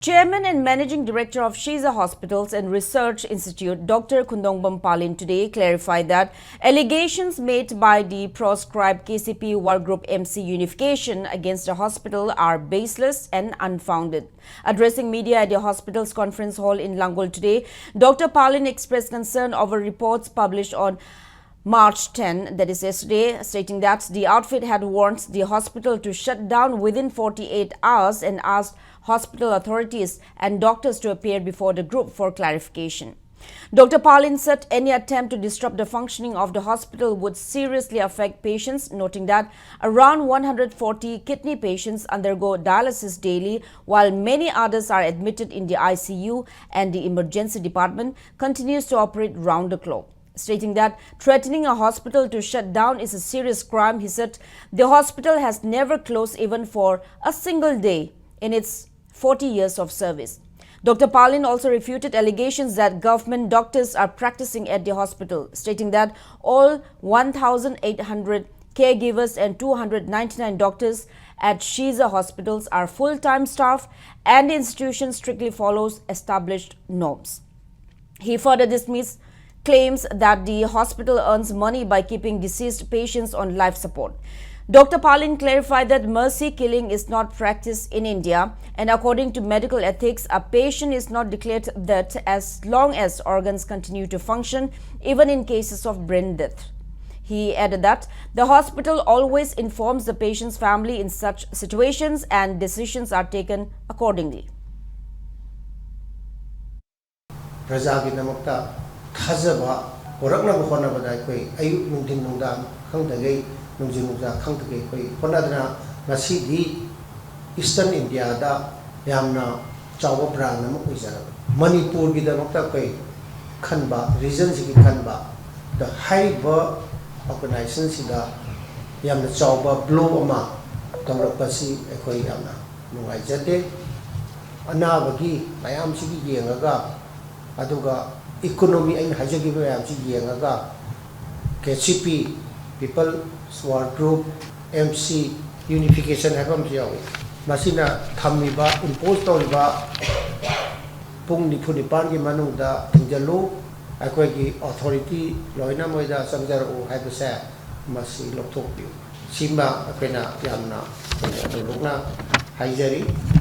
Chairman and Managing Director of Shija Hospitals and Research Institute, Dr. Kundongbam Palin, today clarified that allegations made by the proscribed KCP Work Group MC Unification against the hospital are baseless and unfounded. Addressing media at the hospital's conference hall in Langol today, Dr. Palin expressed concern over reports published on March 10, that is yesterday, stating that the outfit had warned the hospital to shut down within 48 hours and asked hospital authorities and doctors to appear before the group for clarification. Dr. Palin said any attempt to disrupt the functioning of the hospital would seriously affect patients, noting that around 140 kidney patients undergo dialysis daily, while many others are admitted in the ICU, and the emergency department continues to operate round the clock. Stating that threatening a hospital to shut down is a serious crime, he said the hospital has never closed even for a single day in its 40 years of service. Dr. Palin also refuted allegations that government doctors are practicing at the hospital, stating that all 1,800 caregivers and 299 doctors at Shija hospitals are full-time staff and the institution strictly follows established norms. He further dismissed claims that the hospital earns money by keeping deceased patients on life support. Dr. Palin clarified that mercy killing is not practiced in India, and according to medical ethics, a patient is not declared dead as long as organs continue to function, even in cases of brain death. He added that the hospital always informs the patient's family in such situations and decisions are taken accordingly. Thazaba, Orakna Honabada, Ayu Nundin Nundam, Kangdagay, Nunzinuza, Kangdagay, Honadana, Nasidi, Eastern India, da Yamna, Chawa Brand, Namuza, Manipur, Gidamakta, Kanba, Reasons Kanba, the high birth organizations in the Yamna Chawa, Blow Oma, Tamapasi, Ekoi Yamna, Nuaizate, Anabagi, Mayam Sigi Yangaga, Aduga. Economy and Hajagi KCP, People Sword Group, MC Unification Habam Jiao, Masina Tamiba, Imposed Oliva, Pung Nipunipan Manuda, Tinjalu, Aquagi Authority, Loina Moida, Samjar O Habasa, Masi Lotopi, Simba, Apena, Yamna, Lugna, Hajari.